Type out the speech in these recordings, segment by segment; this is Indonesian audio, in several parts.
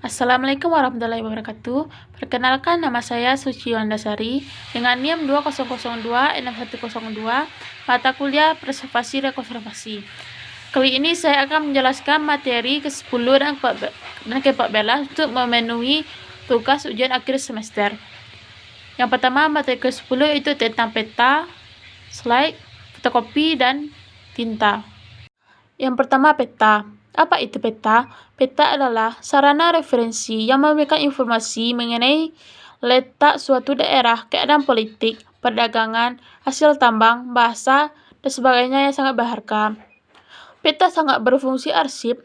Assalamualaikum warahmatullahi wabarakatuh. Perkenalkan, nama saya Suci Wandasari dengan NIM 20026102, mata kuliah Preservasi dan Konservasi. Kali ini saya akan menjelaskan materi ke-10 dan ke-14 untuk memenuhi tugas ujian akhir semester. Yang pertama, materi ke-10 itu tentang peta, slide, fotokopi, dan tinta. Yang pertama, peta. Apa itu peta? Peta adalah sarana referensi yang memberikan informasi mengenai letak suatu daerah, keadaan politik, perdagangan, hasil tambang, bahasa, dan sebagainya yang sangat berharga. Peta sangat berfungsi arsip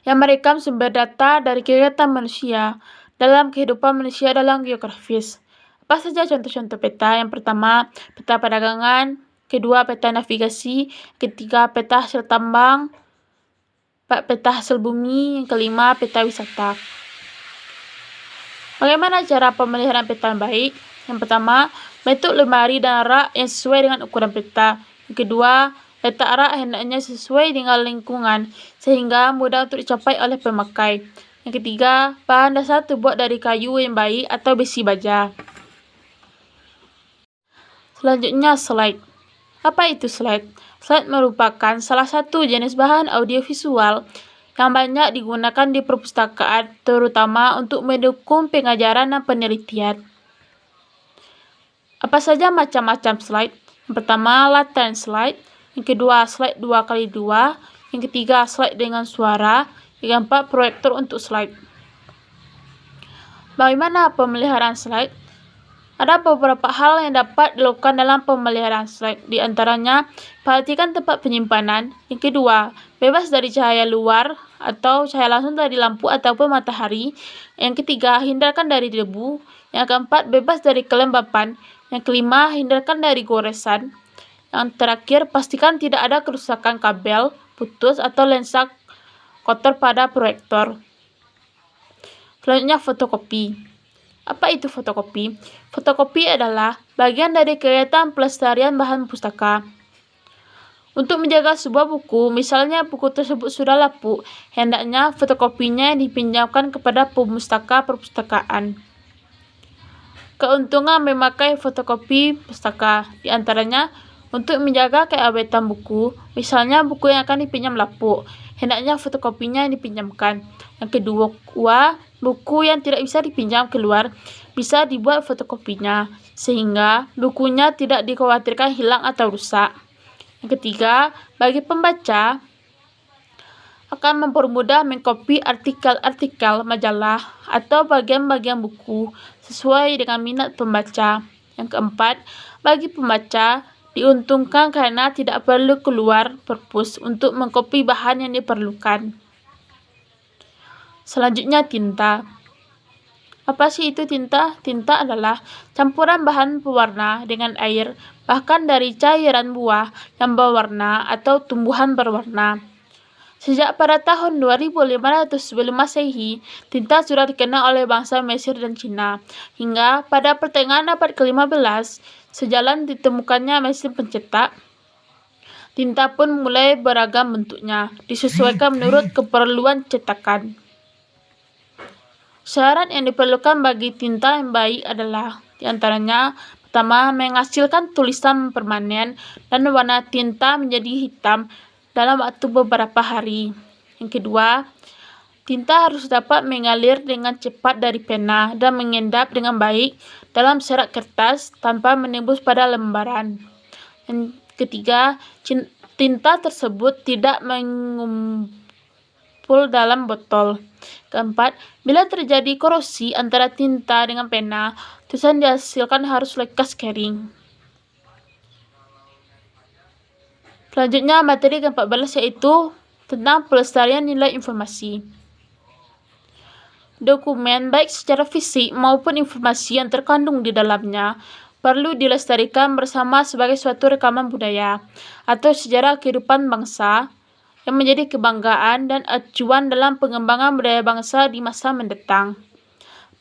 yang merekam sumber data dari kegiatan manusia dalam kehidupan manusia dalam geografis. Apa saja contoh-contoh peta? Yang pertama, peta perdagangan, kedua, peta navigasi, ketiga, peta hasil tambang, peta hasil bumi, yang kelima, peta wisata. Bagaimana cara pemeliharaan peta yang baik? Yang pertama, bentuk lemari dan rak yang sesuai dengan ukuran peta. Yang kedua, letak rak hendaknya sesuai dengan lingkungan sehingga mudah untuk dicapai oleh pemakai. Yang ketiga, bahan dasar terbuat dari kayu yang baik atau besi baja. Selanjutnya, slide. Apa itu slide? Slide merupakan salah satu jenis bahan audiovisual yang banyak digunakan di perpustakaan, terutama untuk mendukung pengajaran dan penelitian. Apa saja macam-macam slide? Yang pertama, latihan slide. Yang kedua, slide 2x2. Yang ketiga, slide dengan suara. Yang keempat, proyektor untuk slide. Bagaimana pemeliharaan slide? Ada beberapa hal yang dapat dilakukan dalam pemeliharaan slide. Di antaranya, perhatikan tempat penyimpanan. Yang kedua, bebas dari cahaya luar atau cahaya langsung dari lampu ataupun matahari. Yang ketiga, hindarkan dari debu. Yang keempat, bebas dari kelembapan. Yang kelima, hindarkan dari goresan. Yang terakhir, pastikan tidak ada kerusakan kabel, putus, atau lensa kotor pada proyektor. Selanjutnya, fotokopi. Apa itu fotokopi? Fotokopi adalah bagian dari kegiatan pelestarian bahan pustaka. Untuk menjaga sebuah buku, misalnya buku tersebut sudah lapuk, hendaknya fotokopinya dipinjamkan kepada pemustaka perpustakaan. Keuntungan memakai fotokopi pustaka, di antaranya untuk menjaga keawetan buku, misalnya buku yang akan dipinjam lapuk, hendaknya fotokopinya dipinjamkan. Yang kedua, buku yang tidak bisa dipinjam keluar bisa dibuat fotokopinya, sehingga bukunya tidak dikhawatirkan hilang atau rusak. Yang ketiga, bagi pembaca akan mempermudah mengcopy artikel-artikel majalah atau bagian-bagian buku sesuai dengan minat pembaca. Yang keempat, bagi pembaca diuntungkan karena tidak perlu keluar perpus untuk mengcopy bahan yang diperlukan. Selanjutnya, tinta. Apa sih itu tinta? Tinta adalah campuran bahan pewarna dengan air, bahkan dari cairan buah yang berwarna atau tumbuhan berwarna. Sejak pada tahun 2500 sebelum Masehi, tinta sudah dikenal oleh bangsa Mesir dan Cina. Hingga pada pertengahan abad ke-15, sejalan ditemukannya mesin pencetak, tinta pun mulai beragam bentuknya, disesuaikan menurut keperluan cetakan. Syarat yang diperlukan bagi tinta yang baik adalah, diantaranya, pertama, menghasilkan tulisan permanen dan warna tinta menjadi hitam dalam waktu beberapa hari. Yang kedua, tinta harus dapat mengalir dengan cepat dari pena dan mengendap dengan baik dalam serat kertas tanpa menembus pada lembaran. Yang ketiga, tinta tersebut tidak mengumpul dalam botol. Keempat, bila terjadi korosi antara tinta dengan pena, tulisan dihasilkan harus lekas kering. Selanjutnya, materi ke-14 yaitu tentang pelestarian nilai informasi. Dokumen, baik secara fisik maupun informasi yang terkandung di dalamnya, perlu dilestarikan bersama sebagai suatu rekaman budaya atau sejarah kehidupan bangsa yang menjadi kebanggaan dan acuan dalam pengembangan budaya bangsa di masa mendatang.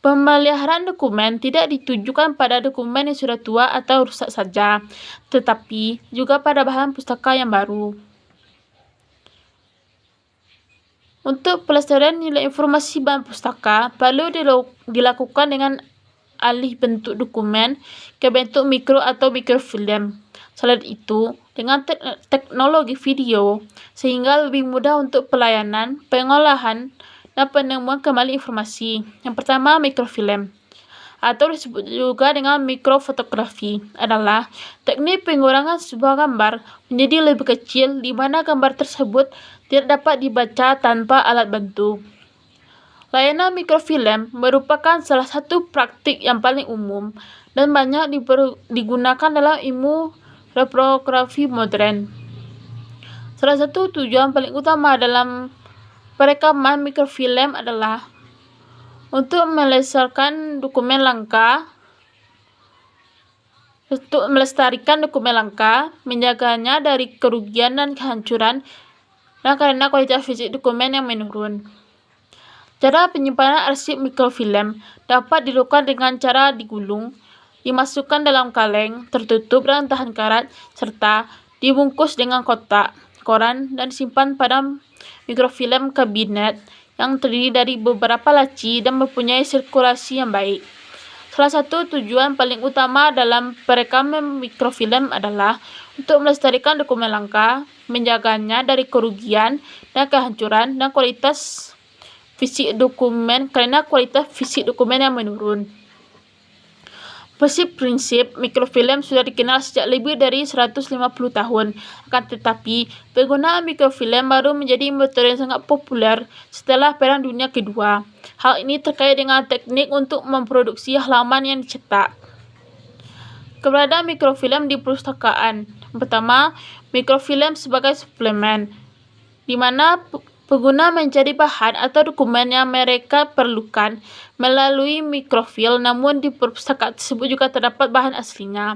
Pemeliharaan dokumen tidak ditujukan pada dokumen yang sudah tua atau rusak saja, tetapi juga pada bahan pustaka yang baru. Untuk pelestarian nilai informasi bahan pustaka perlu dilakukan dengan alih bentuk dokumen ke bentuk mikro atau mikrofilm. Selain itu, dengan teknologi video, sehingga lebih mudah untuk pelayanan, pengolahan, dan penemuan kembali informasi. Yang pertama, mikrofilm, atau disebut juga dengan mikrofotografi, adalah teknik pengurangan sebuah gambar menjadi lebih kecil di mana gambar tersebut tidak dapat dibaca tanpa alat bantu. Layanan mikrofilm merupakan salah satu praktik yang paling umum dan banyak digunakan dalam ilmu reprografi modern. Salah satu tujuan paling utama dalam perekaman mikrofilm adalah untuk melestarikan dokumen langka, menjaganya dari kerugian dan kehancuran, dan karena kualitas fisik dokumen yang menurun. Cara penyimpanan arsip mikrofilm dapat dilakukan dengan cara digulung, dimasukkan dalam kaleng tertutup dan tahan karat, serta dibungkus dengan kotak, koran, dan disimpan pada mikrofilm kabinet yang terdiri dari beberapa laci dan mempunyai sirkulasi yang baik. Salah satu tujuan paling utama dalam perekaman mikrofilm adalah untuk melestarikan dokumen langka, menjaganya dari kerugian dan kehancuran, dan kualitas fisik dokumen karena kualitas fisik dokumen yang menurun. Prinsip mikrofilm sudah dikenal sejak lebih dari 150 tahun, akan tetapi penggunaan mikrofilm baru menjadi metode yang sangat populer setelah Perang Dunia Kedua. Hal ini terkait dengan teknik untuk memproduksi halaman yang dicetak. Keberadaan mikrofilm di perpustakaan. Pertama, mikrofilm sebagai suplemen, di mana pengguna mencari bahan atau dokumen yang mereka perlukan melalui mikrofilm, namun di perpustakaan tersebut juga terdapat bahan aslinya.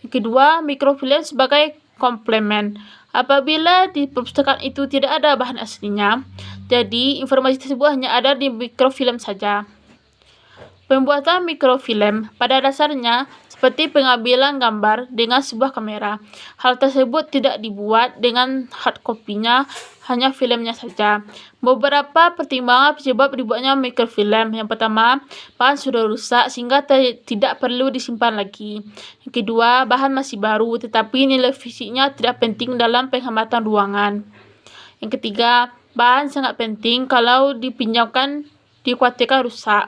Yang kedua, mikrofilm sebagai komplemen. Apabila di perpustakaan itu tidak ada bahan aslinya, jadi informasi tersebut hanya ada di mikrofilm saja. Pembuatan mikrofilm pada dasarnya seperti pengambilan gambar dengan sebuah kamera. Hal tersebut tidak dibuat dengan hard copy-nya, hanya filmnya saja. Beberapa pertimbangan penyebab dibuatnya mikrofilm. Yang pertama, bahan sudah rusak sehingga tidak perlu disimpan lagi. Yang kedua, bahan masih baru tetapi nilai fisiknya tidak penting dalam penghematan ruangan. Yang ketiga, bahan sangat penting kalau dipinjamkan dikhawatirkan rusak.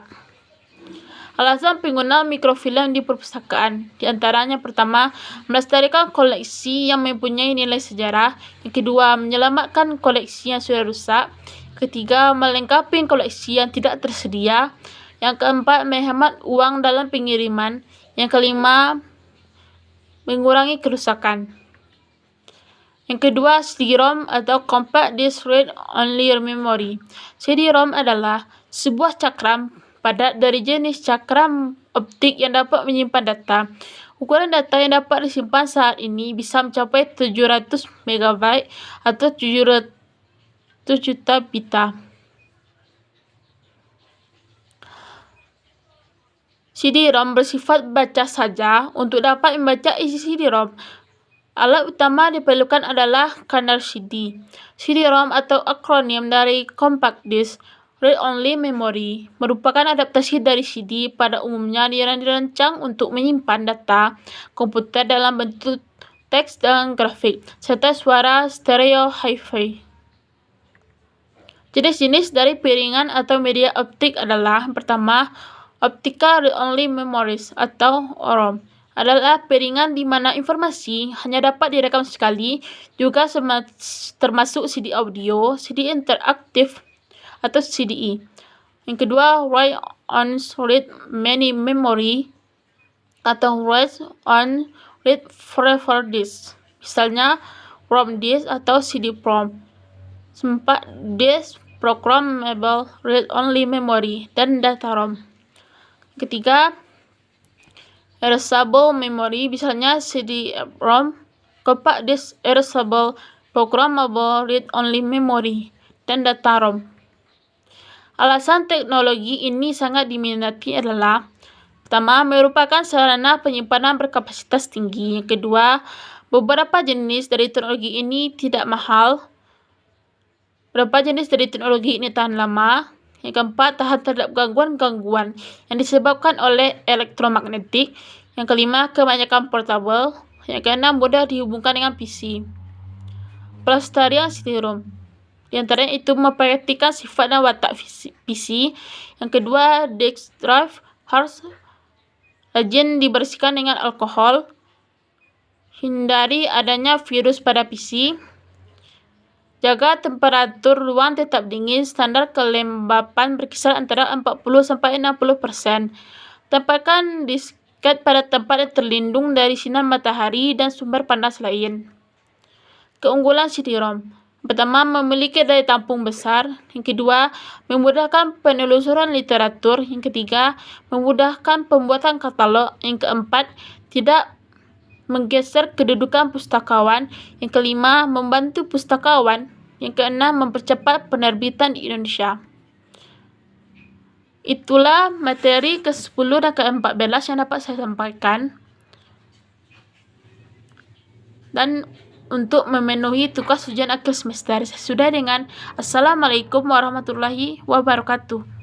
Alasan penggunaan mikrofilm di perpustakaan, di antaranya pertama, melestarikan koleksi yang mempunyai nilai sejarah. Yang kedua, menyelamatkan koleksi yang sudah rusak. Ketiga, melengkapi koleksi yang tidak tersedia. Yang keempat, menghemat uang dalam pengiriman. Yang kelima, mengurangi kerusakan. Yang kedua, CD-ROM atau Compact Disc Read Only Memory. CD-ROM adalah sebuah cakram padat dari jenis cakram optik yang dapat menyimpan data. Ukuran data yang dapat disimpan saat ini bisa mencapai 700 MB atau 700 juta peta. CD-ROM bersifat baca saja. Untuk dapat membaca isi CD-ROM, alat utama diperlukan adalah kanal CD. CD-ROM atau akronim dari Compact Disc Read Only Memory merupakan adaptasi dari CD pada umumnya yang dirancang untuk menyimpan data komputer dalam bentuk teks dan grafik, serta suara stereo hi-fi. Jenis-jenis dari piringan atau media optik adalah pertama, Optical Read Only Memories atau OROM adalah piringan di mana informasi hanya dapat direkam sekali, juga termasuk CD audio, CD interaktif, atau CDE. Yang kedua, Write on Read Many Memory atau Write on Read Forever Disk. Misalnya, ROM disk atau CD-ROM. 4. Disk Programmable Read Only Memory dan Data ROM. Ketiga, Erasable Memory, misalnya CD-ROM. Compact Disc Erasable Programmable Read Only Memory dan Data ROM. Alasan teknologi ini sangat diminati adalah pertama, merupakan sarana penyimpanan berkapasitas tinggi. Yang kedua, beberapa jenis dari teknologi ini tidak mahal Berapa jenis dari teknologi ini tahan lama? Yang keempat, tahan terhadap gangguan-gangguan yang disebabkan oleh elektromagnetik. Yang kelima, kebanyakan portable. Yang keenam, mudah dihubungkan dengan PC. Pelestarian CD-ROM. Di antaranya itu memperhatikan sifat dan watak PC. Yang kedua, disk drive harus rajin dibersihkan dengan alkohol. Hindari adanya virus pada PC. Jaga temperatur ruang tetap dingin, standar kelembapan berkisar antara 40–60%. Tempatkan disket pada tempat yang terlindung dari sinar matahari dan sumber panas lain. Keunggulan CD-ROM. Pertama, memiliki daya tampung besar. Yang kedua, memudahkan penelusuran literatur. Yang ketiga, memudahkan pembuatan katalog. Yang keempat, tidak menggeser kedudukan pustakawan. Yang kelima, membantu pustakawan. Yang keenam, mempercepat penerbitan di Indonesia. Itulah materi ke-10 dan ke-14 yang dapat saya sampaikan. Dan untuk memenuhi tugas ujian akhir semester, saya sudah dengan Assalamualaikum warahmatullahi wabarakatuh.